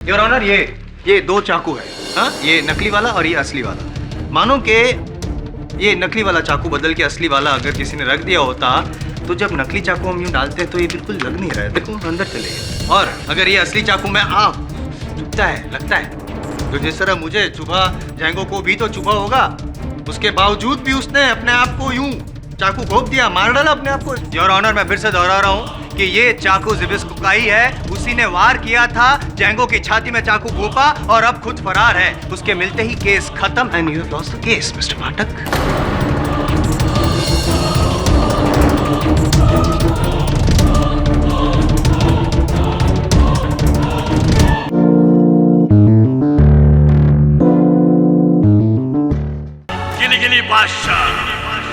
Your honour, ये दो चाकू है। हाँ, ये नकली वाला और ये असली वाला। मानो कि ये नकली वाला चाकू बदल के असली वाला अगर किसी ने रख दिया होता तो जब नकली चाकू हम यूं डालते हैं तो ये बिल्कुल लग नहीं रहा है। देखो अंदर चले गए। और अगर ये असली चाकू में चुभता है, लगता है, तो जिस तरह मुझे चुभा, जैंगो को भी तो चुभा होगा। उसके बावजूद भी उसने अपने आप को यूं चाकू घोंप दिया, मार डाला अपने आप को। योर ऑनर, मैं फिर से दोहरा रहा हूँ कि ये चाकू ज़िबिस्को का ही है। उसी ने वार किया था, जैंगो की छाती में चाकू घोंपा और अब खुद फरार है। उसके मिलते ही केस खत्म and you have lost the case mister Pathak. गिनी गिनी बादशाह,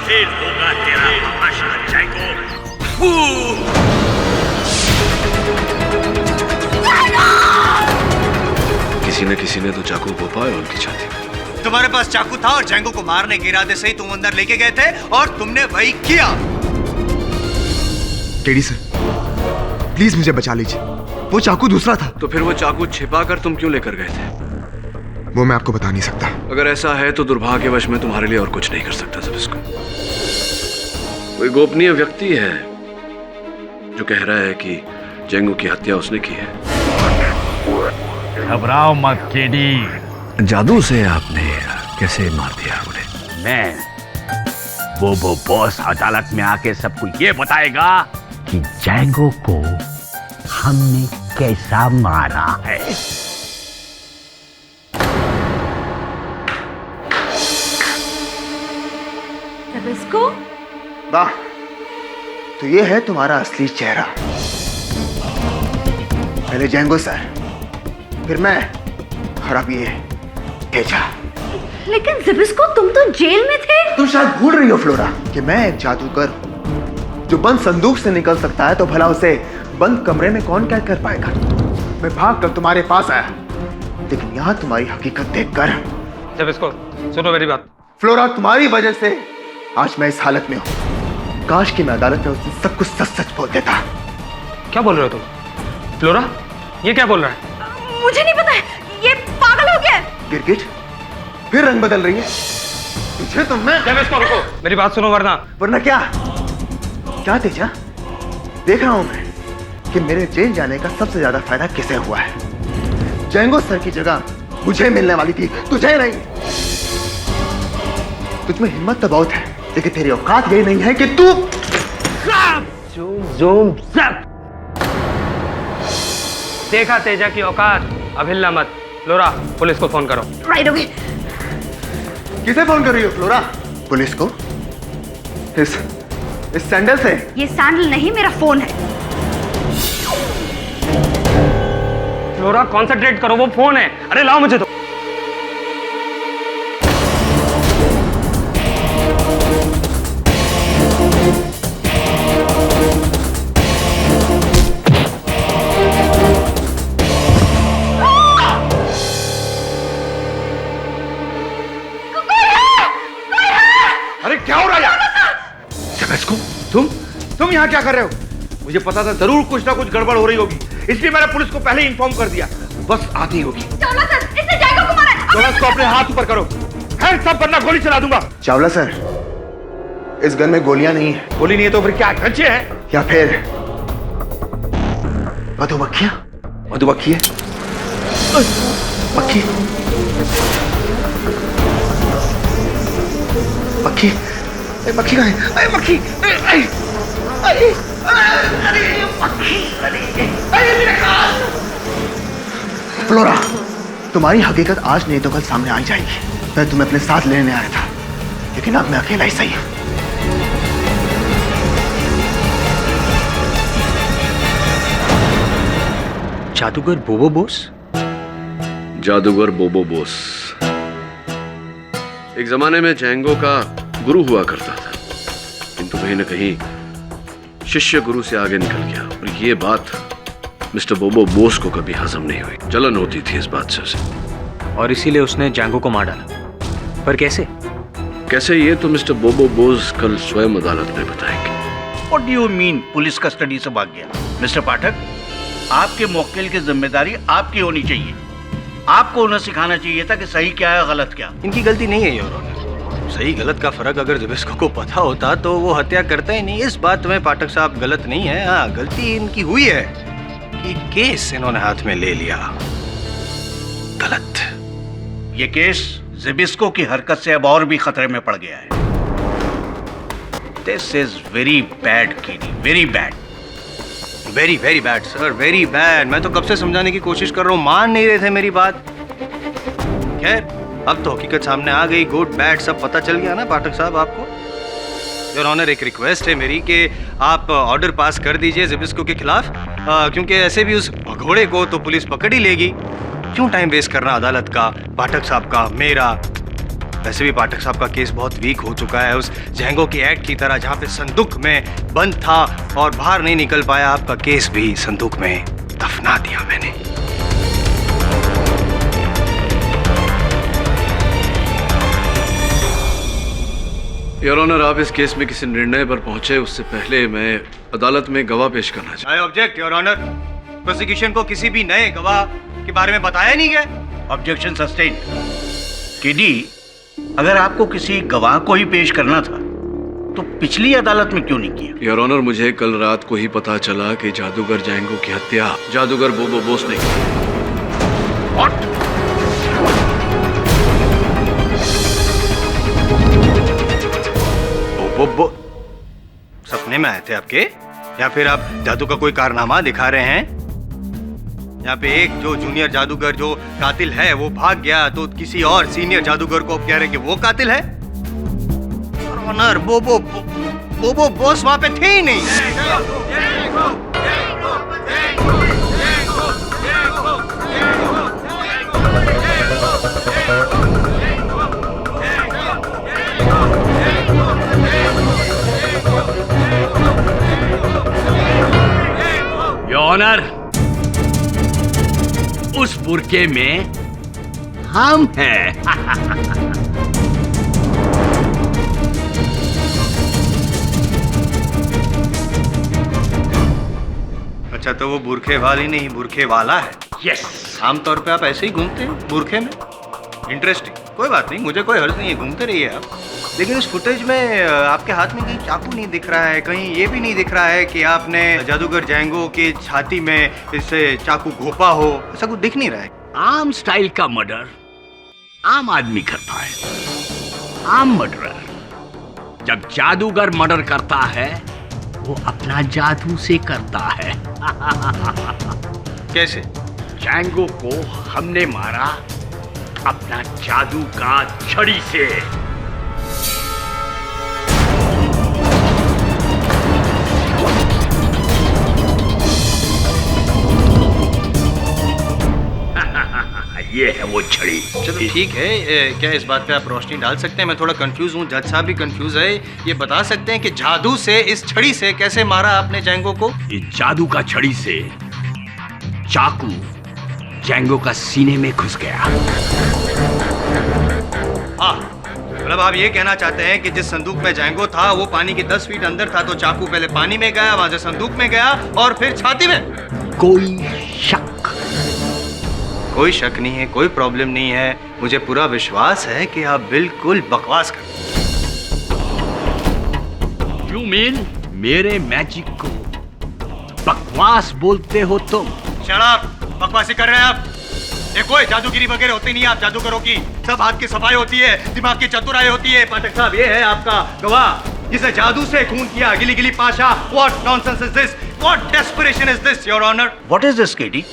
फेल होगा तेरा तमाशा जैंगो। किसी ने तो चाकू घोंपा है उनकी छाती में। तुम्हारे पास चाकू था और जैंगो को मारने के इरादे से ही तुम अंदर लेके गए थे और तुमने वही किया। टेडी सर, प्लीज मुझे बचा लीजिए। वो चाकू दूसरा था। तो फिर वो चाकू छिपा कर तुम क्यों लेकर गए थे? वो मैं आपको बता नहीं सकता। अगर ऐसा है तो दुर्भाग्यवश मैं तुम्हारे लिए और कुछ नहीं कर सकता ज़िबिस्को। कोई गोपनीय व्यक्ति है जो कह रहा है कि जैंगो की हत्या उसने की है। घबराओ मत केडी। जादू से आपने कैसे मार दिया उन्हें? मैं बोबो बॉस अदालत में आके सबको ये बताएगा कि जैंगो को हमने कैसा मारा है। ज़िबिस्को? वाह, तो ये है तुम्हारा असली चेहरा। पहले जैंगो सर, फिर मैं, और अब ये तेजा। लेकिन ज़िबिस्को, तुम तो जेल में थे। तुम शायद भूल रही हो फ्लोरा कि मैं एक जादूगर हूं जो बंद संदूक से निकल सकता है, तो भला उसे बंद कमरे में कौन कैद कर पाएगा। मैं भाग कर तुम्हारे पास आया, लेकिन यहाँ तुम्हारी हकीकत देखकर। ज़िबिस्को, सुनो मेरी बात। फ्लोरा, तुम्हारी वजह से आज मैं इस हालत में हूँ। काश कि मैं अदालत में उस दिन सब कुछ सच सच बोल देता। क्या बोल रहे हो तुम? फ्लोरा, ये क्या बोल रहा है? मुझे नहीं पता है, ये पागल हो गया है। गिरगिट फिर रंग बदल रही है। तुझे तो मैं। ज़िबिस्को, रुको, मेरी बात सुनो वरना क्या? क्या तेजा? देख रहा हूं मैं कि मेरे जेल जाने का सबसे ज्यादा फायदा किसे हुआ है। जैंगो सर की जगह मुझे मिलने वाली थी, तुझे नहीं। तुझमें हिम्मत तो बहुत है, लेकिन तेरी औकात यही नहीं है कि तू। ज़ूम ज़प। देखा तेजा की औकात, अब हिलना मत। फ्लोरा, पुलिस को फोन करो। Right okay. किसे फोन कर रही हो फ्लोरा? पुलिस को? इस सैंडल से? ये सैंडल नहीं, मेरा फोन है। फ्लोरा, कॉन्सेंट्रेट करो, वो फोन है। अरे लाओ मुझे तो। तुम यहाँ क्या कर रहे हो? मुझे पता था जरूर कुछ ना कुछ गड़बड़ हो रही होगी, इसलिए मैंने पुलिस को पहले ही इन्फॉर्म कर दिया। बस आती होगी। चावला सर, इसने जैंगो को मारा है। चावला, इसको अपने हाथ ऊपर करो। हैंड्स अप, वरना गोली चला दूंगा। चावला सर, इस गन में गोलियां नहीं है। गोली नहीं है तो फिर क्या, कंचे हैं? या फिर मधुमक्खियां? मधुमक्खी है? मक्खी? मक्खी? मक्खी कहाँ है? अरे मक्खी! अरे मक्खी! अरे मेरे कान! फ्लोरा, तुम्हारी हकीकत आज नहीं तो कल सामने आ जाएगी। मैं तुम्हें अपने साथ लेने आया था, लेकिन अब मैं अकेला ही सही हूं। जादूगर बोबो बोस? जादूगर बोबो बोस एक जमाने में जैंगो का गुरु हुआ करता था, किंतु कहीं न कहीं शिष्य गुरु से आगे निकल गया और ये बात मिस्टर बोबो बोस को कभी हजम नहीं हुई। जलन होती थी इस बात से उसे, और इसीलिए उसने जैंगो को मार डाला। पर कैसे ये तो मिस्टर बोबो बोस कल स्वयं अदालत में बताएंगे। What do you mean police custody से भाग गया? मिस्टर पाठक, आपके मुवक्किल की जिम्मेदारी आपकी होनी चाहिए। आपको उन्हें सिखाना चाहिए था कि सही क्या है गलत क्या। इनकी गलती नहीं है योर ऑनर। सही गलत का फर्क अगर ज़िबिस्को को पता होता तो वो हत्या करता ही नहीं। इस बात में पाठक साहब गलत नहीं है। हाँ, गलती इनकी हुई है कि केस इन्होंने हाथ में ले लिया। गलत। ये केस ज़िबिस्को की हरकत से अब और भी खतरे में पड़ गया है। This is very bad kiddie, very bad. Very very bad sir, very bad. मैं तो कब से समझाने की कोशिश कर रहा हूँ, मान नहीं रहे थे मेरी बात। खैर, अब तो हकीकत सामने आ गई। गुड बैड सब पता चल गया ना पाठक साहब आपको। योर ऑनर, एक रिक्वेस्ट है मेरी कि आप ऑर्डर पास कर दीजिए ज़िबिस्को के खिलाफ, क्योंकि ऐसे भी उस भगोड़े को तो पुलिस पकड़ ही लेगी। क्यों टाइम वेस्ट करना अदालत का, पाठक साहब का, मेरा। वैसे भी पाठक साहब का केस बहुत वीक हो चुका है। उस जैंगो की एक्ट की तरह जहाँ पे संदूक में बंद था और बाहर नहीं निकल पाया, आपका केस भी संदूक में दफना दिया मैंने। योर ऑनर, आप इस केस में किसी निर्णय पर पहुंचे उससे पहले मैं अदालत में गवाह पेश करना चाहता I object your honour. Prosecution को किसी भी नए गवाह के बारे में बताया नहीं गया। Objection sustain. कीडी, अगर आपको किसी गवाह को ही पेश करना था तो पिछली अदालत में क्यों नहीं किया? हूं। योर ऑनर, मुझे कल रात को ही पता चला कि जादूगर जैंगो की हत्या जादूगर बोबो बोस ने की। What? वो सपने में आए थे आपके, या फिर आप जादू का कोई कारनामा दिखा रहे हैं? यहाँ पे एक जो जूनियर जादूगर जो कातिल है वो भाग गया, तो किसी और सीनियर जादूगर को आप कह रहे हैं कि वो कातिल है? ऑनर, बोबो बॉस वहां पे थे ही नहीं। योर ऑनर, उस बुरके में हम हैं। अच्छा, तो वो बुरखे वाली नहीं, बुरखे वाला है। यस। आमतौर पे आप ऐसे ही घूमते हैं बुरखे में? इंटरेस्टिंग। कोई बात नहीं, मुझे कोई हर्ज नहीं है, घूमते रहिए आप। लेकिन उस फुटेज में आपके हाथ में कहीं चाकू नहीं दिख रहा है, कहीं ये भी नहीं दिख रहा है कि आपने जादूगर जैंगो की छाती में इससे चाकू घोपा हो। ऐसा कुछ दिख नहीं रहा है। आम स्टाइल का मर्डर आम आदमी करता है। आम मर्डरर। जब जादूगर मर्डर करता है वो अपना जादू से करता है। कैसे? जैंगो को हमने मारा अपना जादू का छड़ी से। ये है वो छड़ी। चलो ठीक है, क्या इस बात पे आप रोशनी डाल सकते हैं? मैं थोड़ा कंफ्यूज हूँ, जज साहब भी कंफ्यूज है। ये बता सकते हैं कि जादू से, इस छड़ी से कैसे मारा आपने जैंगो को? इस जादू का छड़ी से चाकू जैंगो का सीने में घुस गया। हाँ, मतलब आप ये कहना चाहते हैं कि जिस संदूक में जैंगो था वो पानी के 10 फीट अंदर था, तो चाकू पहले पानी में गया, वहां से संदूक में गया और फिर छाती में। कोई शक? कोई शक नहीं है, कोई प्रॉब्लम नहीं है। मुझे पूरा विश्वास है कि आप बिल्कुल बकवास कर। यू मीन मेरे मैजिक को बकवास बोलते हो तुम? Shut up! बकवासी कर रहे हैं आप। ये कोई जादूगिरी वगैरह होती नहीं है आप जादूगरों की। सब हाथ की सफाई होती है, दिमाग की चतुराई होती है। पाठक साहब, ये है आपका गवाह जिसे जादू से खून किया, गिली गिली Pasha. What nonsense is this? What desperation is this, Your Honor? What is this KD?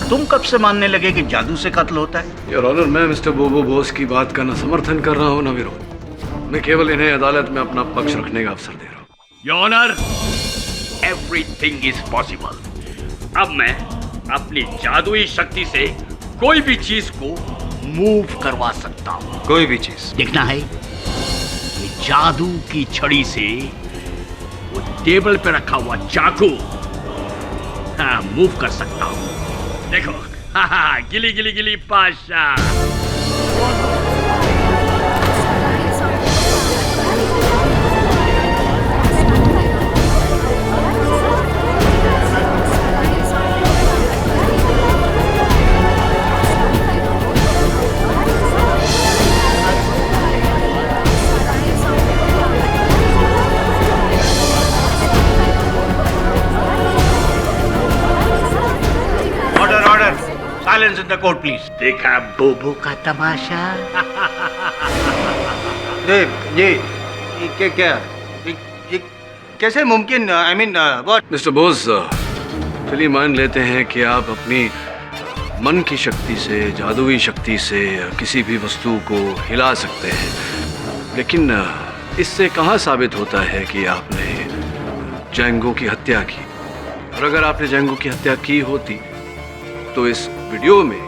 तुम कब से मानने लगे कि जादू से कत्ल होता है? योर ऑनर, मैं मिस्टर बोबो बोस की बात का न समर्थन कर रहा हूँ न विरोध। मैं केवल इन्हें अदालत में अपना पक्ष रखने का अवसर दे रहा हूँ। Your honour, everything is possible. अब मैं अपनी जादुई शक्ति से कोई भी चीज को मूव करवा सकता हूँ। कोई भी चीज? देखना है, ये जादू की छड़ी से वो टेबल पे रखा हुआ चाकू हाँ मूव कर सकता हूँ। देखो, हाँ, गिली गिली गिली Pasha. Silence in the court please. देखा बोबो का तमाशा। ये क्या ये कैसे मुमकिन? I mean what? Mister Bose, चलिए मान लेते हैं कि आप अपनी मन की शक्ति से, जादुई शक्ति से किसी भी वस्तु को हिला सकते हैं, लेकिन इससे कहाँ साबित होता है कि आपने जैंगो की हत्या की? और अगर आपने जैंगो की हत्या की होती तो इस वीडियो में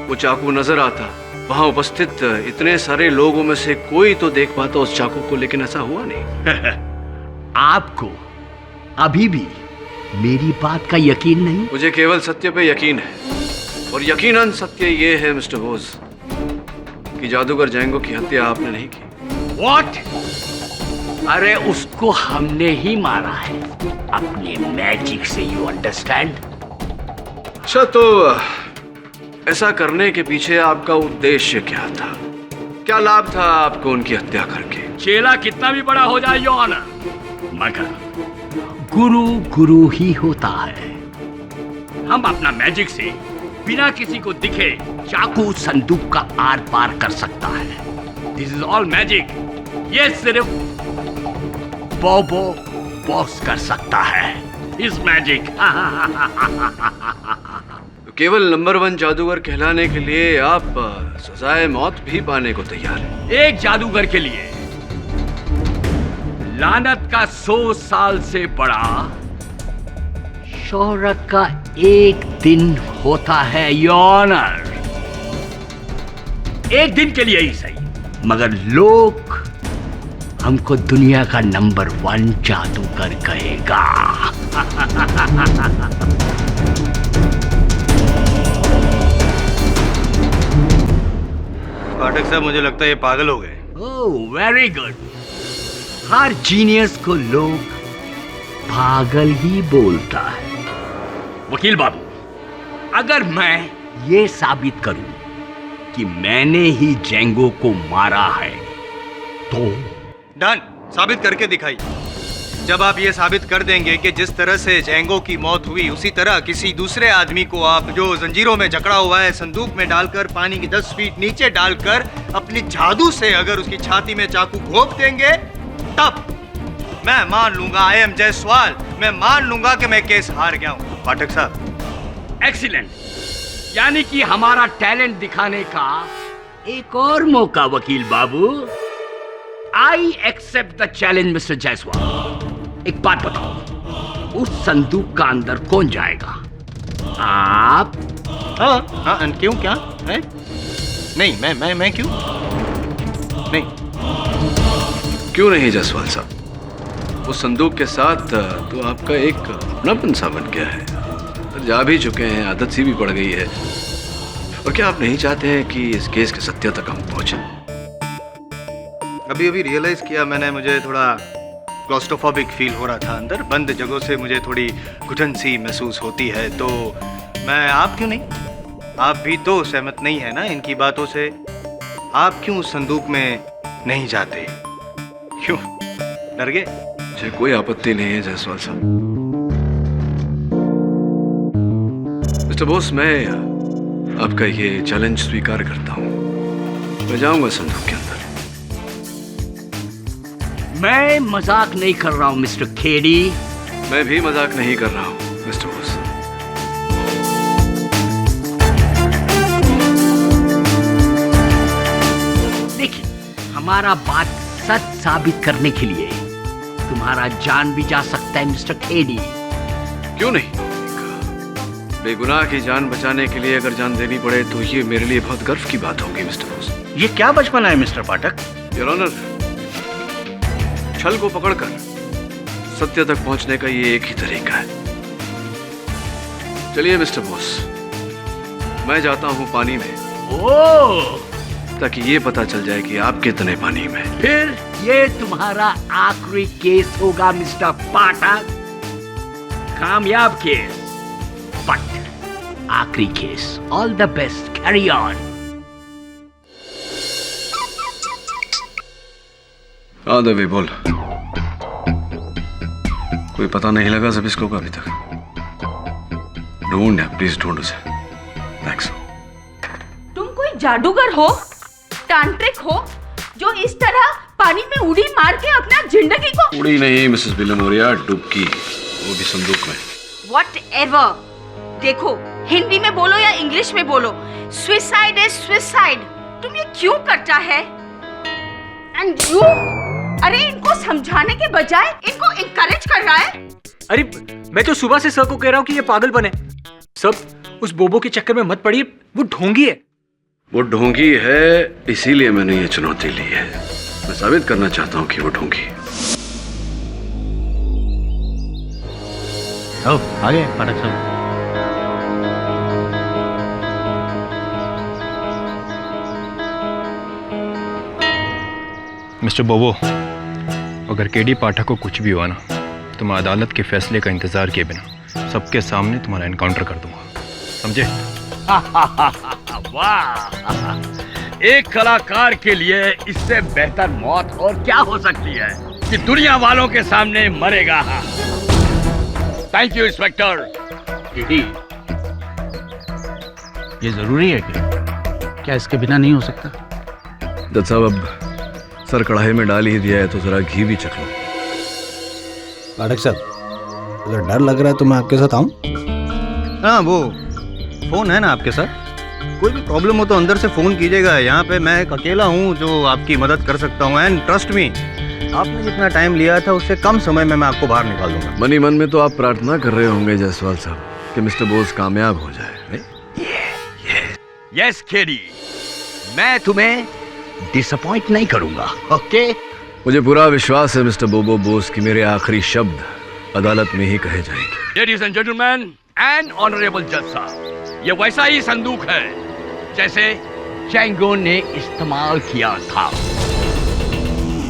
वो चाकू नजर आता, वहां उपस्थित इतने सारे लोगों में से कोई तो देख पाता उस चाकू को, लेकिन ऐसा हुआ नहीं। आपको अभी भी मेरी बात का यकीन नहीं? मुझे केवल सत्य पे यकीन है, और यकीनन सत्य ये है मिस्टर बोस कि जादूगर जैंगो की हत्या आपने नहीं की। What? अरे उसको हमने ही मारा है अपने मैजिक से, यू अंडरस्टैंड? अच्छा, तो ऐसा करने के पीछे आपका उद्देश्य क्या था? क्या लाभ था आपको उनकी हत्या करके? चेला कितना भी बड़ा हो जाए योर ऑनर, मगर गुरु गुरु ही होता है। हम अपना मैजिक से बिना किसी को दिखे चाकू संदूक का आर पार कर सकता है। This is all magic. ये सिर्फ बोबो बॉस कर सकता है इस मैजिक। तो केवल नंबर 1 जादूगर कहलाने के लिए आप सजाए मौत भी पाने को तैयार हैं? एक जादूगर के लिए लानत का 100 साल से बड़ा शोहरत का एक दिन होता है योर ऑनर। एक दिन के लिए ही सही, मगर लोग हमको दुनिया का नंबर 1 जादूगर कहेगा। पाठक साहब, मुझे लगता है ये पागल हो गए। Oh very good. हर जीनियस को लोग पागल ही बोलता है। वकील बाबू, अगर मैं ये साबित करूं कि मैंने ही जैंगो को मारा है तो? डन, साबित करके दिखाइए। जब आप ये साबित कर देंगे कि जिस तरह से जैंगो की मौत हुई उसी तरह किसी दूसरे आदमी को आप जो जंजीरों में जकड़ा हुआ है संदूक में डालकर पानी की 10 फीट नीचे डालकर अपनी जादू से अगर उसकी छाती में चाकू घोंप देंगे, तब मैं मान लूंगा, आई एम जायसवाल, मैं मान लूंगा कि मैं केस हार गया हूं। पाठक साहब, एक्सीलेंट। यानी कि हमारा टैलेंट दिखाने का एक और मौका वकील बाबू। I accept the challenge mister Jaiswal. एक बात बताओ, उस संदूक का अंदर कौन जाएगा? आप? हाँ, क्यों, क्या है? नहीं, मैं क्यों नहीं? क्यों नहीं जायसवाल साहब? वो संदूक के साथ तो आपका एक अपनापन सा बन गया है, जा भी चुके हैं, आदत सी भी पड़ गई है। और क्या आप नहीं चाहते हैं कि इस केस के सत्य तक हम पहुंचे? अभी रियलाइज किया मैंने, मुझे थोड़ा क्लॉस्ट्रोफोबिक फील हो रहा था अंदर। बंद जगहों से मुझे थोड़ी घुटन सी महसूस होती है। तो मैं, आप क्यों नहीं? आप भी तो सहमत नहीं है ना इनकी बातों से? आप क्यों उस संदूक में नहीं जाते? क्यों, डर गए? मुझे कोई आपत्ति नहीं है जायसवाल साहब। मिस्टर बोस, मैं आपका ये चैलेंज स्वीकार करता हूँ। मैं जाऊंगा संदूक के अंदर। मैं मजाक नहीं कर रहा हूं मिस्टर खेड़ी। मैं भी मजाक नहीं कर रहा हूँ मिस्टर बोस। देखिए, हमारा बात सच साबित करने के लिए तुम्हारा जान भी जा सकता है मिस्टर खेड़ी। क्यों नहीं? बेगुनाह की जान बचाने के लिए अगर जान देनी पड़े तो ये मेरे लिए बहुत गर्व की बात होगी मिस्टर बोस। ये क्या बचपना है मिस्टर पाठक? योर ऑनर, छल को पकड़कर सत्य तक पहुंचने का ये एक ही तरीका है। चलिए मिस्टर बोस, मैं जाता हूं पानी में, ओह, ताकि ये पता चल जाए कि आप कितने पानी में। फिर ये तुम्हारा आखिरी केस होगा मिस्टर पाठक। कामयाब केस, बट आखिरी case. All the best, carry on. दबे बोल। कोई पता नहीं लगा जबिस्को का अभी तक? ढूंढ, प्लीज ढूंढ उसे। थैंक्स। तुम कोई जादूगर हो, तांत्रिक हो, जो इस तरह पानी में उड़ी मार के अपना जिंदगी को। उड़ी नहीं मिसेस विलेमोरिया, डुबकी, वो भी संदूक में। Whatever, देखो हिंदी में बोलो या इंग्लिश में बोलो, सुसाइड इज सुसाइड। तुम ये क्यों करता है? एंड यू, अरे इनको समझाने के बजाय इनको इनकरेज कर रहा है। अरे मैं तो सुबह से सर को कह रहा हूँ कि ये पागल बने। सब उस बोबो के चक्कर में मत पड़िए, वो ढोंगी है। वो ढोंगी है, इसीलिए मैंने ये चुनौती ली है। मैं साबित करना चाहता हूँ कि वो ढोंगी है। आ गए पाठक साहब। मिस्टर बोबो, अगर केडी पाठक को कुछ भी हुआ ना तो मैं अदालत के फैसले का इंतजार किए बिना सबके सामने तुम्हारा एनकाउंटर कर दूंगा, समझे? वाह, एक कलाकार के लिए इससे बेहतर मौत और क्या हो सकती है कि दुनिया वालों के सामने मरेगा। Thank you inspector. ये जरूरी है क्या इसके बिना नहीं हो सकता? जज साहब, अब सर कढ़ाई में डाल ही दिया है तो जरा घी भी चख लो। पाठक साहब, अगर डर लग रहा है तो मैं आपके साथ आऊं? हाँ, वो फोन है ना आपके साथ? कोई भी प्रॉब्लम हो तो अंदर से फोन कीजिएगा। यहाँ पे मैं एक अकेला हूँ जो आपकी मदद कर सकता हूँ। एंड ट्रस्ट मी, आपने जितना टाइम लिया था उससे कम समय में मैं आपको बाहर निकाल दूंगा। मनी मन में तो आप प्रार्थना कर रहे होंगे जायसवाल साहब कि मिस्टर बोस कामयाब हो जाए, नहीं? यस केडी, मैं तुम्हें डिसअपॉइंट नहीं करूंगा, ओके? मुझे पूरा विश्वास है मिस्टर बोबो बोस कि मेरे आखिरी शब्द अदालत में ही कहे जाएंगे। Ladies and gentleman and honourable जज साहब, ये वैसा ही संदूक है जैसे चैंगो ने इस्तेमाल किया था।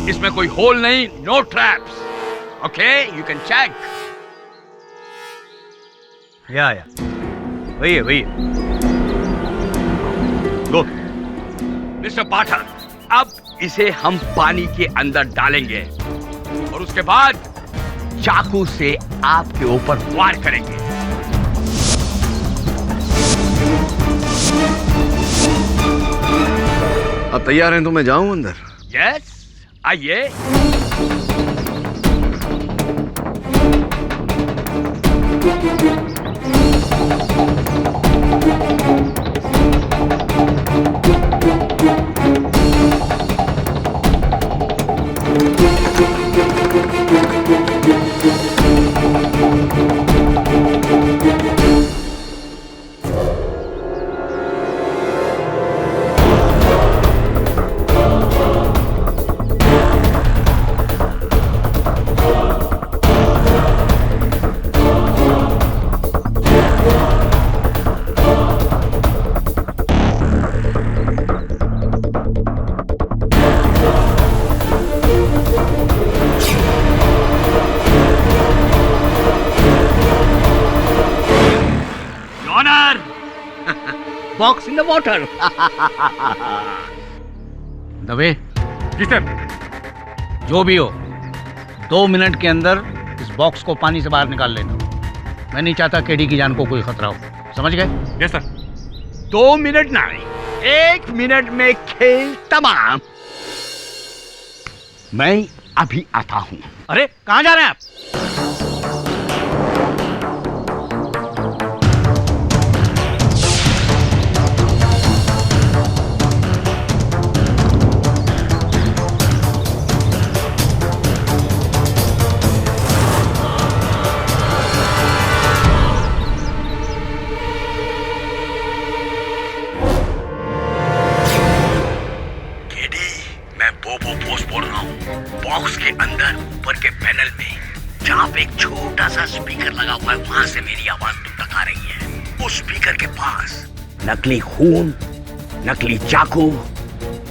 इसमें कोई होल नहीं, no traps, okay? You can check. या वही है, वही है। गो। मिस्टर पाठक, अब इसे हम पानी के अंदर डालेंगे और उसके बाद चाकू से आपके ऊपर वार करेंगे। आप तैयार हैं तो मैं जाऊं अंदर? यस, आइए। Box in the water. दबे, जी सर। जो भी हो 2 मिनट के अंदर इस बॉक्स को पानी से बाहर निकाल लेना। मैं नहीं चाहता केडी की जान को कोई खतरा हो, समझ गए? Yes sir. 2 मिनट नहीं, 1 मिनट में खेल तमाम। मैं अभी आता हूं। अरे कहाँ जा रहे हैं आप? बॉक्स के अंदर ऊपर के पैनल में जहाँ पे एक छोटा सा स्पीकर लगा हुआ है, वहां से मेरी आवाज तुम तक आ रही है। उस स्पीकर के पास नकली खून, नकली चाकू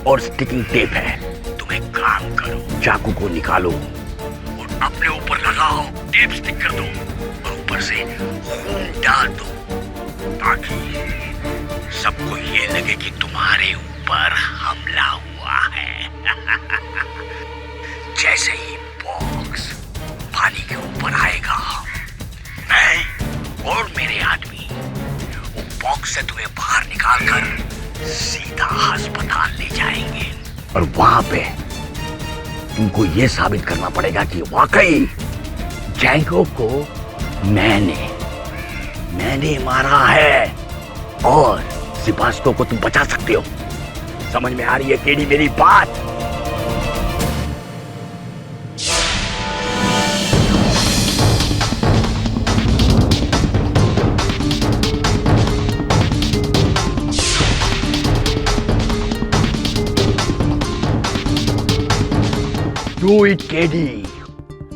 और स्टिकिंग टेप है। तुम एक काम करो, चाकू को निकालो और अपने ऊपर लगाओ, टेप स्टिक कर दो और ऊपर से खून डाल दो, ताकि सबको ये लगे कि तुम्हारे ऊपर हमला हुआ है। जैसे ही बॉक्स पानी के ऊपर आएगा, मैं और मेरे आदमी वो बॉक्स से तुम्हें बाहर निकालकर सीधा अस्पताल ले जाएंगे और वहां पे तुमको ये साबित करना पड़ेगा कि वाकई जैंगो को मैंने मारा है और सिपाहियों को तुम बचा सकते हो। समझ में आ रही है केडी मेरी बात? डू इट केडी,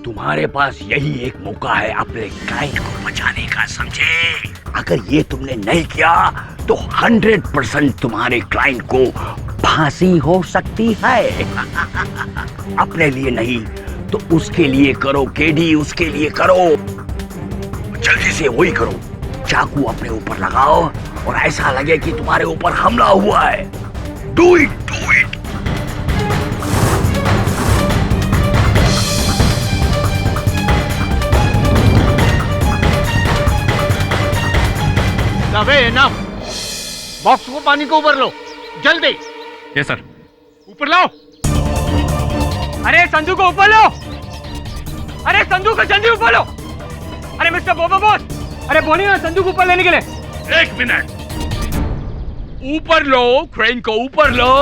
तुम्हारे पास यही एक मौका है अपने क्लाइंट को बचाने का, समझे? अगर ये तुमने नहीं किया तो 100% तुम्हारे क्लाइंट को फांसी हो सकती है। अपने लिए नहीं तो उसके लिए करो केडी, उसके लिए करो। जल्दी से वही करो, चाकू अपने ऊपर लगाओ और ऐसा लगे कि तुम्हारे ऊपर हमला हुआ है। Do it, do it. Box को पानी को ऊपर लो जल्दी। Yes sir. ऊपर लाओ। अरे संजू को ऊपर लो। अरे संजू को जल्दी ऊपर लो। अरे मिस्टर बोबो बॉस, अरे बोलिए ना संजू को ऊपर लेने के लिए। 1 मिनट, ऊपर लो, क्रेन को ऊपर लो।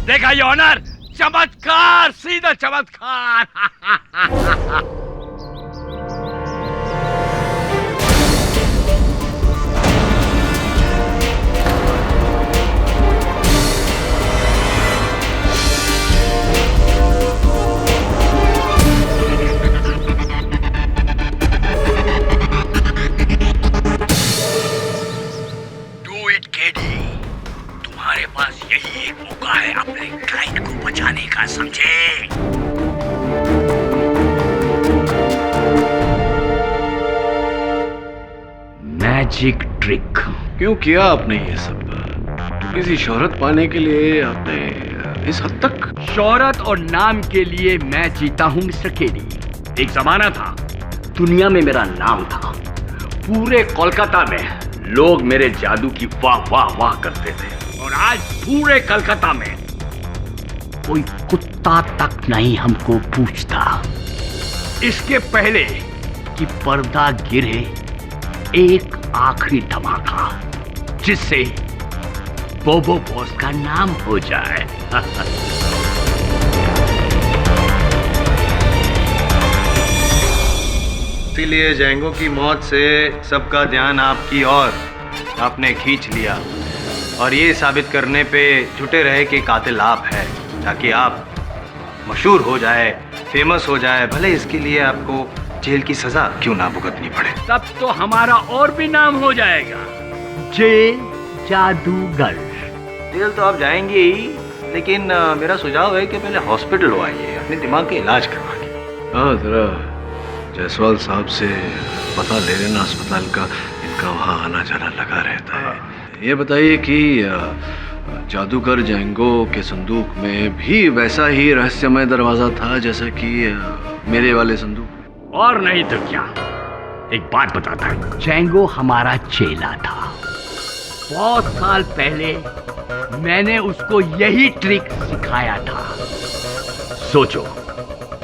देखा योर ऑनर, चमत्कार, सीधा चमत्कार। डू इट केडी, तुम्हारे पास यही एक मौका है अपने क्लाइंट को बचाने का, समझे? Magic trick. क्यों किया आपने ये सब? किसी शोहरत पाने के लिए आपने इस हद तक? शोहरत और नाम के लिए मैं जीता हूं मिस्टर केडी। एक जमाना था, दुनिया में मेरा नाम था। पूरे कोलकाता में लोग मेरे जादू की वाह वाह वाह करते थे और आज पूरे कलकत्ता में कोई कुत्ता तक नहीं हमको पूछता। इसके पहले कि पर्दा गिरे, एक आखिरी धमाका जिससे बोबो बॉस का नाम हो जाए। इसीलिए जैंगो की मौत से सबका ध्यान आपकी ओर आपने खींच लिया और ये साबित करने पे जुटे रहे कि कातिल आप है, ताकि आप मशहूर हो जाए, फेमस हो जाए, भले इसके लिए आपको जेल की सजा क्यों ना भुगतनी पड़े। तब तो हमारा और भी नाम हो जाएगा, जेल जादूगर। जेल तो आप जाएंगे ही, लेकिन मेरा सुझाव है कि पहले हॉस्पिटल हो आइए, अपने दिमाग के इलाज करवा के। हाँ, जरा जायसवाल साहब से पता ले लेना अस्पताल का, इनका वहाँ आना जाना लगा रहता है। ये बताइए कि जादूगर जैंगो के संदूक में भी वैसा ही रहस्यमय दरवाजा था जैसा कि मेरे वाले संदूक? और नहीं तो क्या। एक बात बताता है, जैंगो हमारा चेला था। बहुत साल पहले मैंने उसको यही ट्रिक सिखाया था। सोचो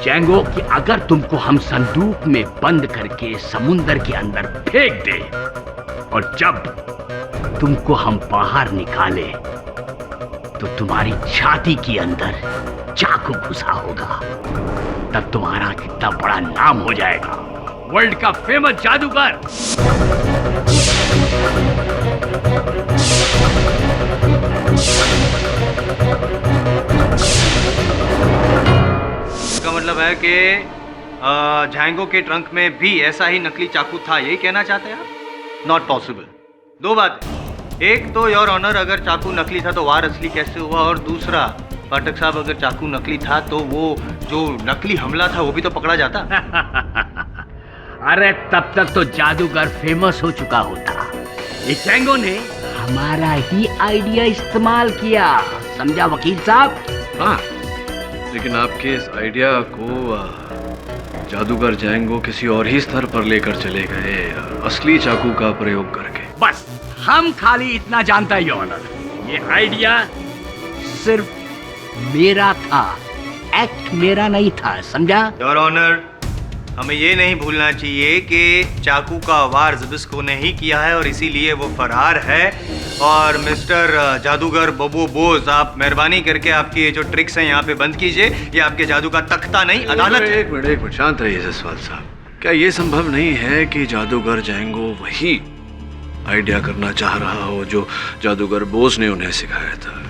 जैंगो कि अगर तुमको हम संदूक में बंद करके समुंदर के अंदर फेंक दे और जब तुमको हम बाहर निकाले तो तुम्हारी छाती के अंदर चाकू घुसा होगा, तब तुम्हारा कितना बड़ा नाम हो जाएगा, वर्ल्ड का फेमस जादूगर। इसका मतलब है कि झांगो के ट्रंक में भी ऐसा ही नकली चाकू था, यही कहना चाहते हैं आप? Not possible. दो बातें, एक तो योर ऑनर अगर चाकू नकली था तो वार असली कैसे हुआ, और दूसरा पाठक साहब अगर चाकू नकली था तो वो जो नकली हमला था वो भी तो पकड़ा जाता। अरे तब तक तो जादूगर फेमस हो चुका होता। इस झांगो ने हमारा ही आइडिया इस्तेमाल किया, समझा वकील साहब? हाँ, लेकिन आपके इस आइडिया को जादूगर झांगो किसी और ही स्तर पर लेकर चले गए, असली चाकू का प्रयोग करके। बस हम खाली इतना जानता ही ऑनर, ये आइडिया सिर्फ मेरा था, एक्ट मेरा नहीं था, समझा? योर ऑनर, हमें ये नहीं भूलना चाहिए कि चाकू का वार ज़िबिस्को ने ही किया है और इसीलिए वो फरार है। और मिस्टर जादूगर बोबो बोस, आप मेहरबानी करके आपकी ये जो ट्रिक्स हैं यहाँ पे बंद कीजिए। ये आपके जादू का तख्ता नहीं, अदालत है। एक मिनट शांत रहिए जसवाल साहब। क्या ये संभव नहीं है कि जादूगर झांगो वही आइडिया करना चाह रहा हो जो जादूगर बोस ने उन्हें सिखाया था,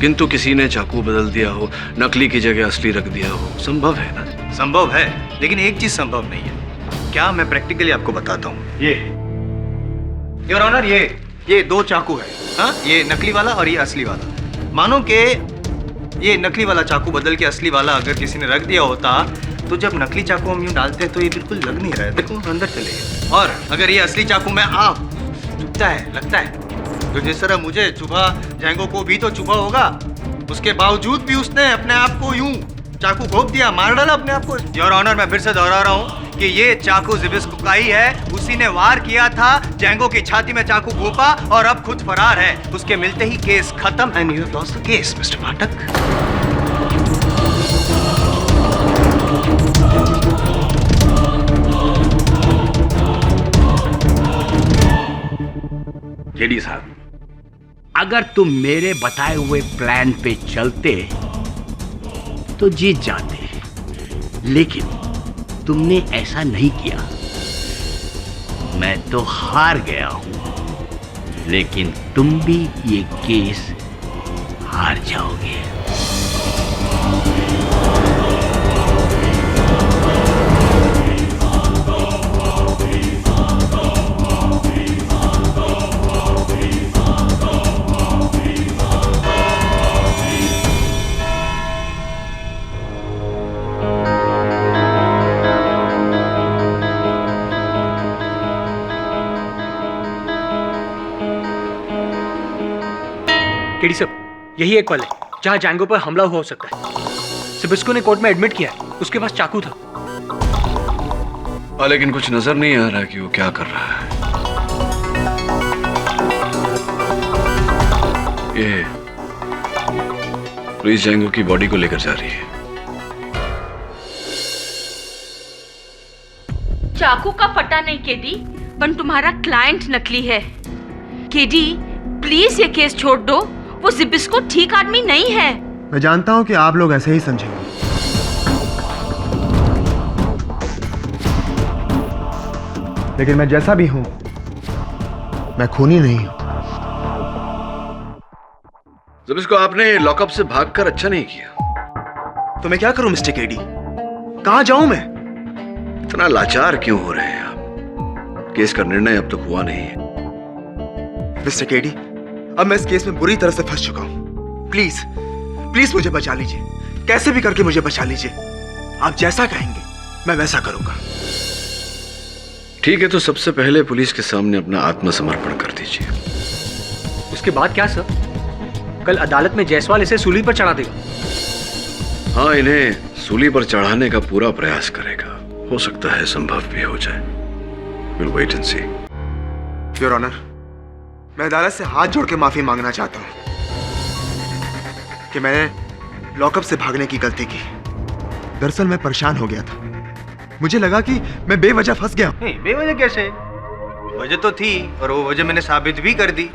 किंतु किसी ने चाकू बदल दिया हो, नकली की जगह असली रख दिया हो? संभव है ना? संभव है, लेकिन एक चीज संभव नहीं है। क्या मैं प्रैक्टिकली आपको बताता हूँ। ये योर ऑनर, ये दो चाकू है, हाँ, ये नकली वाला और ये असली वाला। मानो कि ये नकली वाला चाकू बदल के असली वाला अगर किसी ने रख दिया होता तो जब नकली चाकू हम यूं डालते हैं तो ये बिल्कुल लग नहीं रहा है, देखो अंदर चले गए। और अगर ये असली चाकू में चुभता है, लगता है, तो जिस तरह मुझे चुभा झांगो को भी तो चुभा होगा, उसके बावजूद भी उसने अपने आप को यूं चाकू घोंप दिया, मार डाला अपने आप को। योर ऑनर, मैं फिर से दोहरा रहा हूँ कि ये चाकू ज़िबिस्को का ही है, उसी ने वार किया था, झांगो की छाती में चाकू घोंपा और अब खुद फरार है। उसके मिलते ही केस खत्म and you have lost the case mister Pathak. JD साहब, अगर तुम मेरे बताए हुए प्लान पे चलते तो जीत जाते, लेकिन तुमने ऐसा नहीं किया। मैं तो हार गया हूं, लेकिन तुम भी ये केस हार जाओगे। केडी साहब, यही एक पल है जहां झांगो पर हमला हुआ हो सकता है। ज़िबिस्को ने कोर्ट में एडमिट किया है, उसके पास चाकू था। लेकिन कुछ नजर नहीं आ रहा कि वो क्या कर रहा है। ये पुलिस झांगो की बॉडी को लेकर जा रही है। चाकू का पता नहीं केडी, पर तुम्हारा क्लाइंट नकली है। केडी प्लीज ये केस छोड़ दो, वो ज़िबिस्को ठीक आदमी नहीं है। मैं जानता हूं कि आप लोग ऐसे ही समझेंगे, लेकिन मैं जैसा भी हूं, मैं खूनी नहीं हूं। ज़िबिस्को, आपने लॉकअप से भागकर अच्छा नहीं किया। तो मैं क्या करूं मिस्टर केडी? कहां जाऊं मैं? इतना लाचार क्यों हो रहे हैं आप? केस का निर्णय अब तक हुआ नहीं है। मिस्टर केडी, अब मैं इस केस में बुरी तरह से फंस चुका हूं। प्लीज प्लीज मुझे बचा लीजिए, कैसे भी करके मुझे बचा लीजिए। आप जैसा कहेंगे मैं वैसा करूंगा। ठीक है, तो सबसे पहले पुलिस के सामने अपना आत्मसमर्पण कर दीजिए। उसके बाद क्या सर? कल अदालत में जायसवाल इसे सूली पर चढ़ा देगा। हाँ, इन्हें सूली पर चढ़ाने का पूरा प्रयास करेगा। हो सकता है संभव भी हो जाए। We'll wait and see. Your honour, मैं अदालत से हाथ जोड़ के माफी मांगना चाहता हूं कि मैंने लॉकअप से भागने की गलती की। दरअसल मैं परेशान हो गया था, मुझे लगा कि मैं बेवजह फंस गया। नहीं, बेवजह कैसे? वजह तो थी और वो वजह मैंने साबित भी कर दी।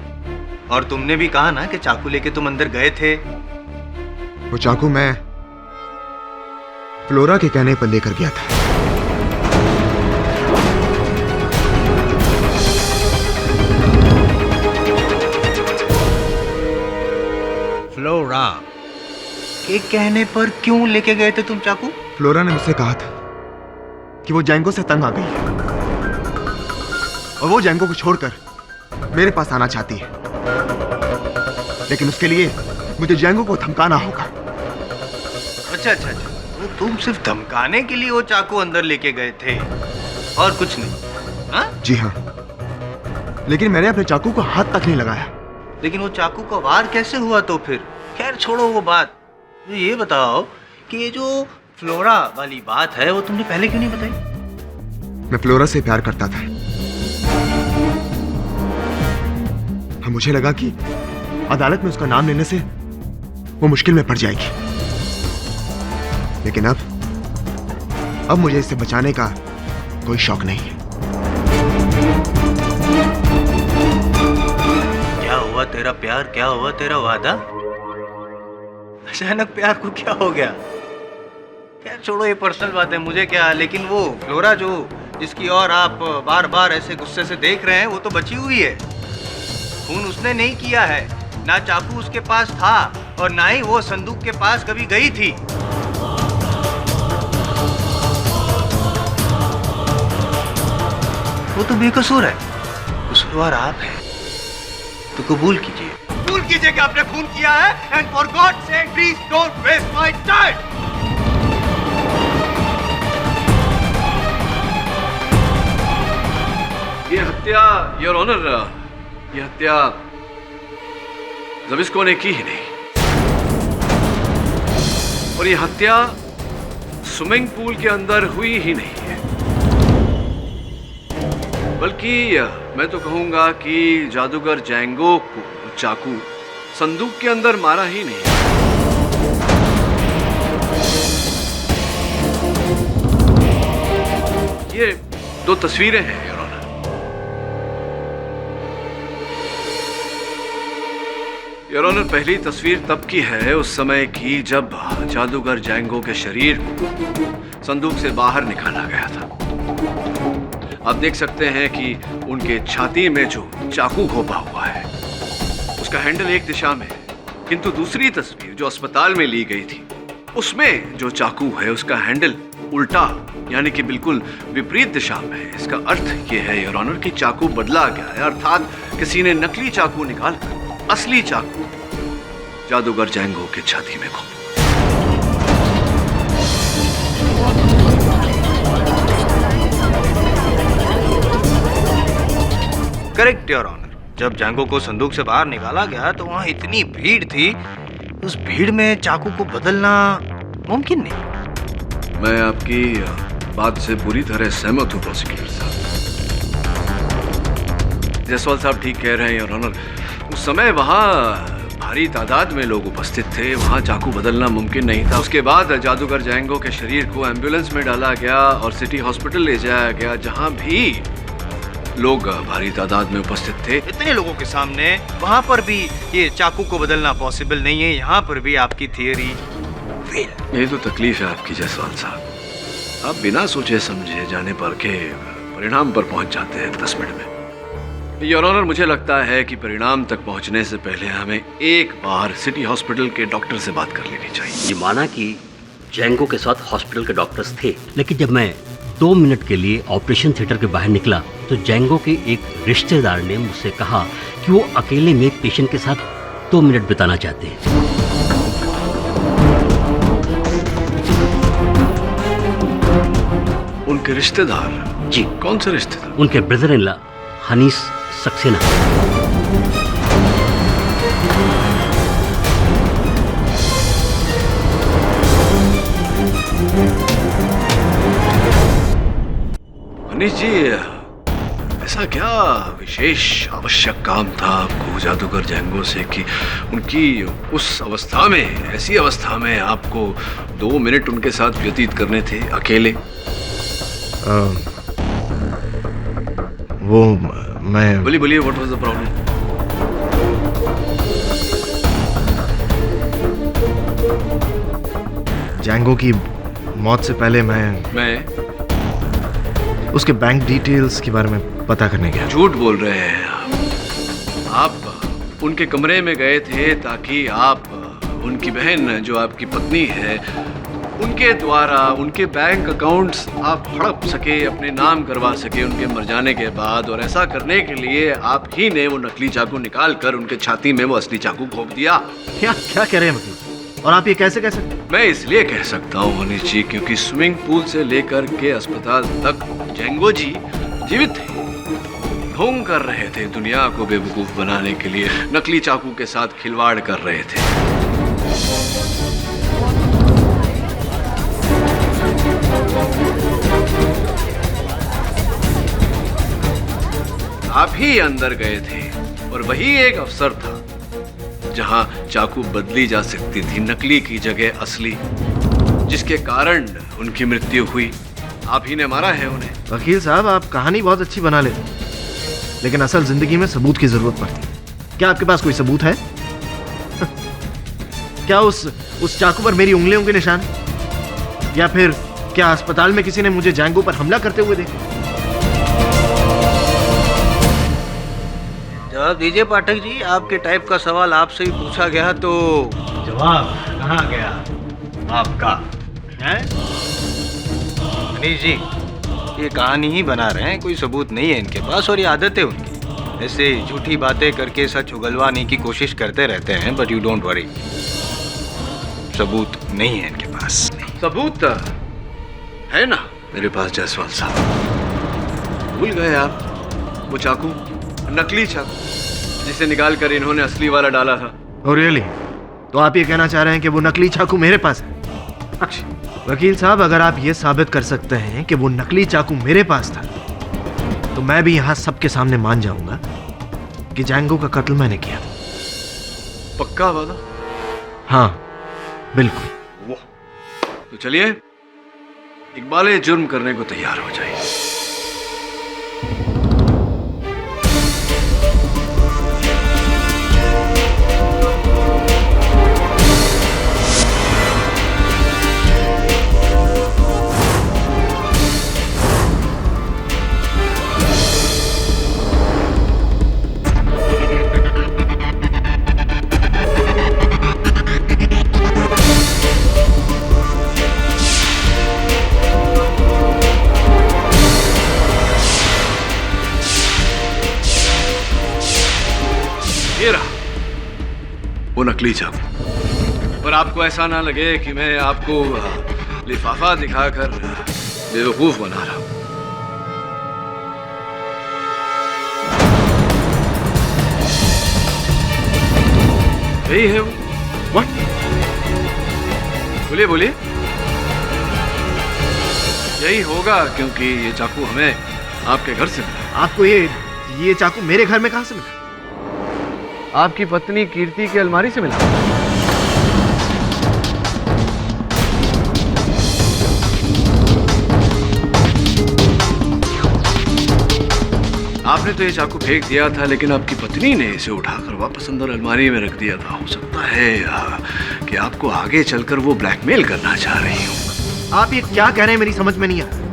और तुमने भी कहा ना कि चाकू लेके तुम अंदर गए थे। वो चाकू मैं फ्लोरा के कहने पर लेकर गया था। फ्लोरा, एक कहने पर क्यों लेके गए थे तुम चाकू? फ्लोरा ने मुझसे कहा था कि वो जैंगो से तंग आ गई है और वो जैंगो को छोड़कर मेरे पास आना चाहती है, लेकिन उसके लिए मुझे जैंगो को धमकाना होगा। अच्छा अच्छा अच्छा, तो तुम सिर्फ धमकाने के लिए वो चाकू अंदर लेके गए थे और कुछ नहीं? हाँ जी हाँ, लेकिन मैंने अपने चाकू को हाथ तक नहीं लगाया। लेकिन वो चाकू का वार कैसे हुआ तो फिर? खैर छोड़ो वो बात, मुझे ये बताओ कि ये जो फ्लोरा वाली बात है वो तुमने पहले क्यों नहीं बताई? मैं फ्लोरा से प्यार करता था। मुझे लगा कि अदालत में उसका नाम लेने से वो मुश्किल में पड़ जाएगी, लेकिन अब मुझे इससे बचाने का कोई शौक नहीं है। क्या हुआ तेरा प्यार, क्या हुआ तेरा वादा? अचानक प्यार को क्या हो गया? खैर छोड़ो, ये पर्सनल बात है, मुझे क्या। लेकिन वो फ्लोरा जो जिसकी ओर आप बार बार ऐसे गुस्से से देख रहे हैं, वो तो बची हुई है। खून उसने नहीं किया है, ना चाकू उसके पास था और ना ही वो संदूक के पास कभी गई थी। वो तो बेकसूर है, कसूरवार आप हैं। तो कबूल कीजिए कि आपने खून किया है, and for god sake please don't waste my time. ये हत्या, योर ऑनर, ये हत्या ज़बिस्को ने की ही नहीं, और ये हत्या स्विमिंग पूल के अंदर हुई ही नहीं है, बल्कि मैं तो कहूंगा कि जादूगर जैंगो को चाकू संदूक के अंदर मारा ही नहीं। ये दो तस्वीरें हैं योर ऑनर। योर ऑनर, पहली तस्वीर तब की है उस समय की जब जादूगर जैंगो के शरीर को संदूक से बाहर निकाला गया था। आप देख सकते हैं कि उनके छाती में जो चाकू घोपा हुआ है उसका हैंडल एक दिशा में है, किंतु दूसरी तस्वीर जो अस्पताल में ली गई थी उसमें जो चाकू है उसका हैंडल उल्टा, यानी कि बिल्कुल विपरीत दिशा में है। इसका अर्थ ये है योर ऑनर कि चाकू बदला गया है, अर्थात किसी ने नकली चाकू निकालकर असली चाकू जादूगर जैंगो के छाती में घोपा। Correct your honour. जब जैंगो को संदूक से बाहर निकाला गया तो वहाँ इतनी भीड़ थी, उस भीड़ में चाकू को बदलना मुमकिन नहीं। मैं आपकी बात से पूरी तरह सहमत हूँ प्रोसिक्यूटर साहब। जायसवाल साहब ठीक कह रहे हैं योर ऑनर। उस समय वहाँ भारी तादाद में लोग उपस्थित थे, वहाँ चाकू बदलना मुमकिन नहीं था। उसके बाद जादूगर जैंगो के शरीर को एम्बुलेंस में डाला गया और सिटी हॉस्पिटल ले जाया गया, जहाँ भी लोग भारी तादाद में उपस्थित थे। इतने लोगों के सामने वहाँ पर भी ये चाकू को बदलना पॉसिबल नहीं है, यहाँ पर भी आपकी थियरी फेल। यही तो तकलीफ है आपकी जायसवाल साहब, आप बिना सोचे समझे जाने पर के परिणाम पर पहुंच जाते हैं 10 मिनट में। योर ऑनर, मुझे लगता है कि परिणाम तक पहुंचने से पहले हमें एक बार सिटी हॉस्पिटल के डॉक्टर से बात कर लेनी चाहिए। ये माना कि जैंगो के साथ हॉस्पिटल के डॉक्टर्स थे, लेकिन जब मैं 2 मिनट के लिए ऑपरेशन थिएटर के बाहर निकला तो जैंगो के एक रिश्तेदार ने मुझसे कहा कि वो अकेले में पेशेंट के साथ 2 मिनट बिताना चाहते हैं। उनके रिश्तेदार? जी। कौन से रिश्तेदार? उनके brother in law Hanees Saxena. Hanees ji, ऐसा क्या विशेष आवश्यक काम था आपको जादूगर जैंगो से कि उनकी उस अवस्था में, ऐसी अवस्था में आपको 2 मिनट उनके साथ व्यतीत करने थे अकेले? वो मैं बोलिए what was the problem? Django की मौत से पहले मैं उसके बैंक डिटेल्स के बारे में पता करने गया। झूठ बोल रहे हैं आप उनके कमरे में गए थे ताकि आप उनकी बहन जो आपकी पत्नी है, उनके द्वारा उनके बैंक अकाउंट्स आप हड़प सके, अपने नाम करवा सके उनके मर जाने के बाद। और ऐसा करने के लिए आप ही ने वो नकली चाकू निकाल कर उनके छाती में वो असली चाकू घोंप दिया। क्या क्या कह रहे हैं वकील? और आप ये कैसे कह सकते? मैं इसलिए कह सकता हूँ मनीष जी, क्योंकि स्विमिंग पूल से लेकर के अस्पताल तक जेंगो जी जीवित थे, ढोंग कर रहे थे, दुनिया को बेवकूफ बनाने के लिए नकली चाकू के साथ खिलवाड़ कर रहे थे। आप ही अंदर गए थे और वही एक अवसर था जहां चाकू बदली जा सकती थी, नकली की जगह असली, जिसके कारण उनकी मृत्यु हुई। आप ही ने मारा है उन्हें। वकील साहब, आप कहानी बहुत अच्छी बना लेते, लेकिन असल जिंदगी में सबूत की जरूरत पड़ती है। क्या आपके पास कोई सबूत है? क्या उस चाकू पर मेरी उंगलियों के निशान, या फिर क्या अस्पताल में किसी ने मुझे जैंगो पर हमला करते हुए देखा? जवाब दीजिए पाठक जी, आपके टाइप का सवाल आपसे ही पूछा गया तो जवाब कहाँ गया आपका? हैं? मनीष जी, ये कहानी ही बना रहे हैं, कोई सबूत नहीं है इनके पास और ये आदत है उनकी। ऐसे झूठी बातें करके सच उगलवाने की कोशिश करते रहते हैं, बट यू डोंट वरी, सबूत नहीं है इनके पास। सबूत है ना मेरे पास जायसवाल साहब। भूल गए आप वो चाकू, नकली चाकू जिसे निकाल कर इन्होंने असली वाला डाला था। Oh really? तो आप ये कहना चाह रहे हैं कि वो नकली चाकू मेरे पास है? वकील साहब, अगर आप ये साबित कर सकते हैं कि वो नकली चाकू मेरे पास था, तो मैं भी यहाँ सबके सामने मान जाऊंगा कि जैंगो का कत्ल मैंने किया था। पक्का वादा? हाँ, बिल्कुल। तो चलिए इकबाल जुर्म करने को तैयार हो जाइए। ये रहा वो नकली चाकू। पर आपको ऐसा ना लगे कि मैं आपको लिफाफा दिखाकर बेवकूफ बना रहा हूं। यही है वो। What? बोलिए बोलिए। यही होगा, क्योंकि ये चाकू हमें आपके घर से मिला। आपको ये चाकू मेरे घर में कहां से मिला? आपकी पत्नी कीर्ति की अलमारी से मिला। आपने तो ये चाकू फेंक दिया था, लेकिन आपकी पत्नी ने इसे उठाकर वापस अंदर अलमारी में रख दिया था। हो सकता है कि आपको आगे चलकर वो ब्लैकमेल करना चाह रही हो। आप ये क्या कह रहे हैं, मेरी समझ में नहीं आ रहा।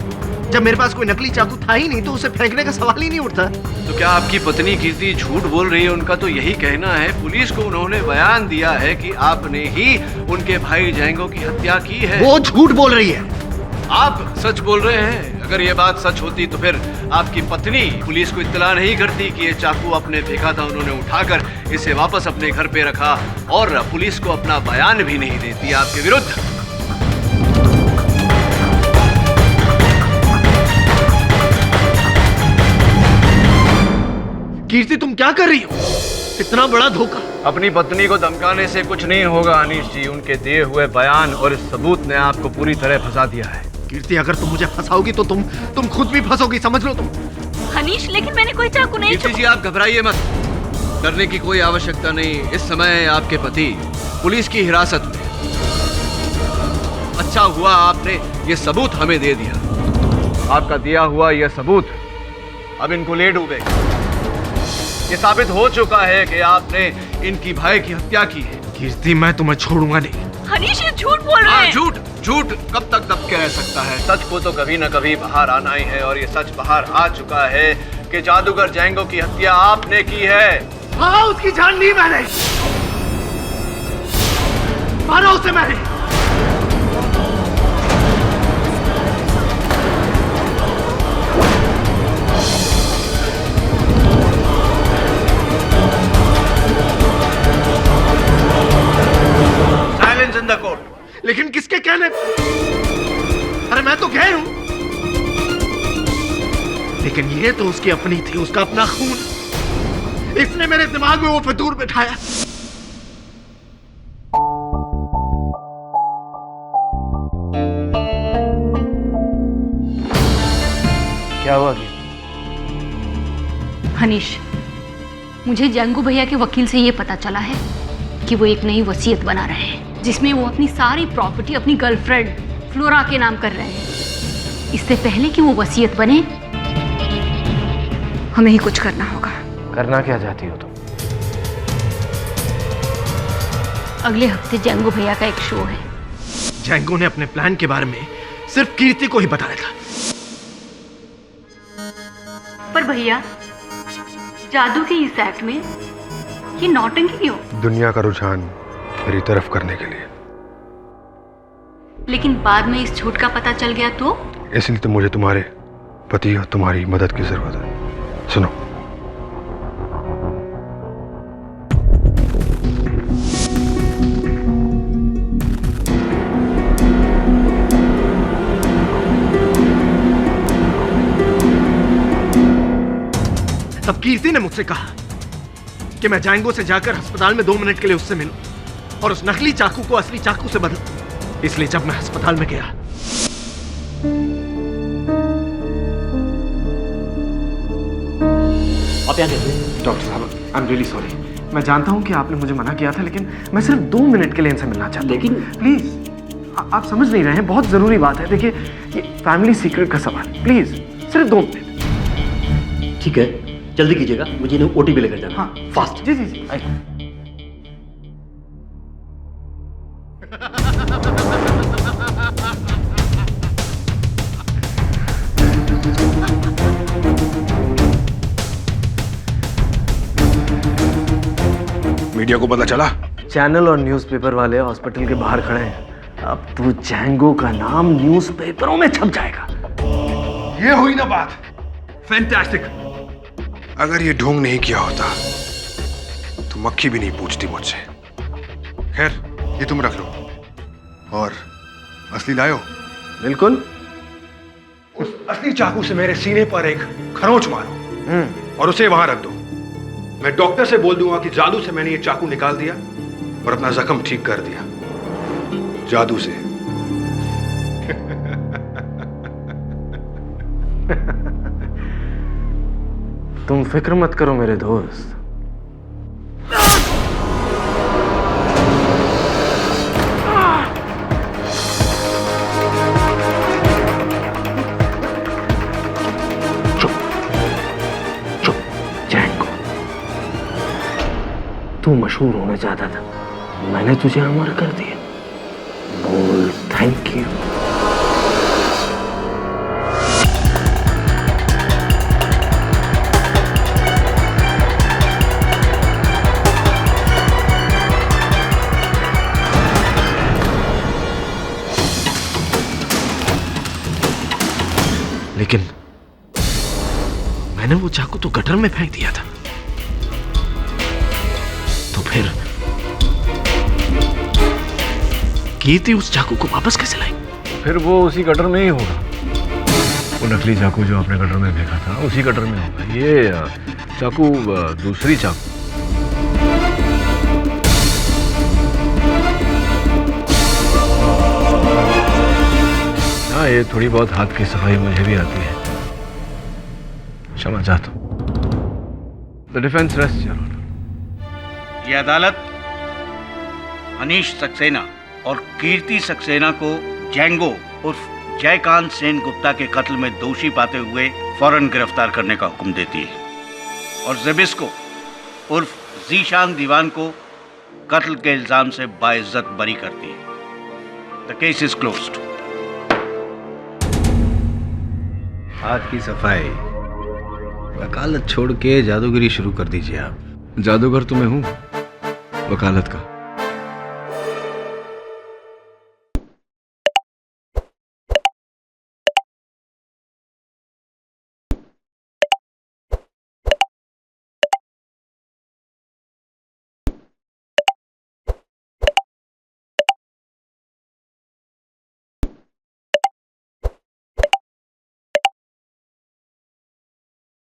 जब मेरे पास कोई नकली चाकू था ही नहीं, तो उसे फेंकने का सवाल ही नहीं उठता। तो क्या आपकी पत्नी कीर्ति झूठ बोल रही है? उनका तो यही कहना है। पुलिस को उन्होंने बयान दिया है कि आपने ही उनके भाई जैंगो की हत्या की है। वो झूठ बोल रही है। आप सच बोल रहे हैं। अगर ये बात सच होती तो फिर आपकी पत्नी पुलिस को इत्तला नहीं करती कि ये चाकू आपने फेंका था, उन्होंने उठाकर इसे वापस अपने घर पे रखा और पुलिस को अपना बयान भी नहीं देती आपके विरुद्ध। कीर्ति, तुम क्या कर रही हो? इतना बड़ा धोखा। अपनी पत्नी को धमकाने से कुछ नहीं होगा अनीश जी। उनके दिए हुए बयान और इस सबूत ने आपको पूरी तरह फंसा दिया है। कीर्ति, अगर तुम मुझे फंसाओगी तो तुम खुद भी फंसोगी, समझ लो तुम। हनीश, लेकिन मैंने कोई चाकू नहीं कीर्ति जी, आप घबराइए मत। डरने की कोई आवश्यकता नहीं। इस समय आपके पति पुलिस की हिरासत में। अच्छा हुआ आपने ये सबूत हमें दे दिया। आपका दिया हुआ यह सबूत अब इनको ले डूबेगा। ये साबित हो चुका है कि आपने इनकी भाई की हत्या की है। कीर्ति, मैं तुम्हें छोड़ूंगा नहीं। हनीश, ये झूठ बोल रहे हैं। झूठ झूठ कब तक दब के रह सकता है? सच को तो कभी न कभी बाहर आना ही है, और ये सच बाहर आ चुका है कि जादूगर जैंगो की हत्या आपने की है। हाँ, उसकी जान ली मैंने। मारा उसे मैंने। Silence in the court. लेकिन किसके कहने? अरे मैं तो गए हूं, लेकिन ये तो उसकी अपनी थी, उसका अपना खून। इसने मेरे दिमाग में वो फितूर बिठाया। क्या हुआ? हनीश, मुझे जंगू भैया के वकील से ये पता चला है कि वो एक नई वसीयत बना रहे हैं, जिसमें वो अपनी सारी प्रॉपर्टी अपनी गर्लफ्रेंड फ्लोरा के नाम कर रहे हैं। इससे पहले कि वो वसीयत बने, हमें ही कुछ करना होगा। करना क्या चाहती हो तुम? अगले हफ्ते जंगू भैया का एक शो है। जैंगो ने अपने प्लान के बारे में सिर्फ कीर्ति को ही बताया था। पर भैया, जादू के इस एक्ट में ये नौटंकी क्यों? दुनिया का रुझान मेरी तरफ करने के लिए। लेकिन बाद में इस झूठ का पता चल गया तो? इसलिए तो मुझे तुम्हारे पति और तुम्हारी मदद की जरूरत है। सुनो, तब कीर्ति ने मुझसे कहा कि मैं जैंगो से जाकर अस्पताल में 2 मिनट के लिए उससे मिलूं और उस नकली चाकू को असली चाकू से बदलूं। इसलिए जब मैं अस्पताल में गया, आप यहाँ कैसे? डॉक्टर साहब, आई एम रियली सॉरी। मैं जानता हूँ कि आपने मुझे मना किया था, लेकिन मैं सिर्फ 2 मिनट के लिए इनसे मिलना चाहता हूँ। लेकिन प्लीज, आप समझ नहीं रहे हैं, बहुत जरूरी बात है। देखिए, ये फैमिली सीक्रेट का सवाल, प्लीज सिर्फ 2 मिनट। ठीक है, जल्दी कीजिएगा, मुझे इन्हें ओटीपी लेकर जाना। हाँ, फास्ट। जी जी जी। मीडिया को पता चला? चैनल और न्यूज़पेपर वाले हॉस्पिटल के बाहर खड़े हैं। अब तो जैंगो का नाम न्यूज़पेपरों में छप जाएगा। ये हुई ना बात। फैंटास्टिक। अगर ये ढोंग नहीं किया होता तो मक्खी भी नहीं पूछती मुझसे। खैर, ये तुम रख लो। और असली लायो? बिल्कुल। उस असली चाकू से मेरे सीने पर एक खरोंच मारो और उसे वहां रख दो। मैं डॉक्टर से बोल दूंगा कि जादू से मैंने ये चाकू निकाल दिया और अपना जख्म ठीक कर दिया। जादू से। तुम फिक्र मत करो मेरे दोस्त। तू मशहूर होना चाहता था, मैंने तुझे अमर कर दिया। बोल थैंक यू। लेकिन मैंने वो चाकू तो गटर में फेंक दिया था। फिर कीर्ति उस चाकू को वापस कैसे लाई? फिर वो उसी गटर में ही होगा। वो नकली चाकू जो आपने गटर में फेंका था उसी गटर में होगा। ये चाकू दूसरी चाकू। हाँ, ये थोड़ी बहुत हाथ की सफाई मुझे भी आती है। क्षमा चाहता हूँ। The defence rest your honour. ये अदालत अनीश सक्सेना और कीर्ति सक्सेना को जैंगो उर्फ जयकांत सेन गुप्ता के कत्ल में दोषी पाते हुए फौरन गिरफ्तार करने का हुक्म देती है और ज़ेबिस्को उर्फ जीशान दीवान को कत्ल के इल्जाम से बाइज्जत बरी करती है। The case is closed. हाथ की सफाई, वकालत छोड़ के जादूगरी शुरू कर दीजिए आप। जादूगर तो मैं हूँ, वकालत का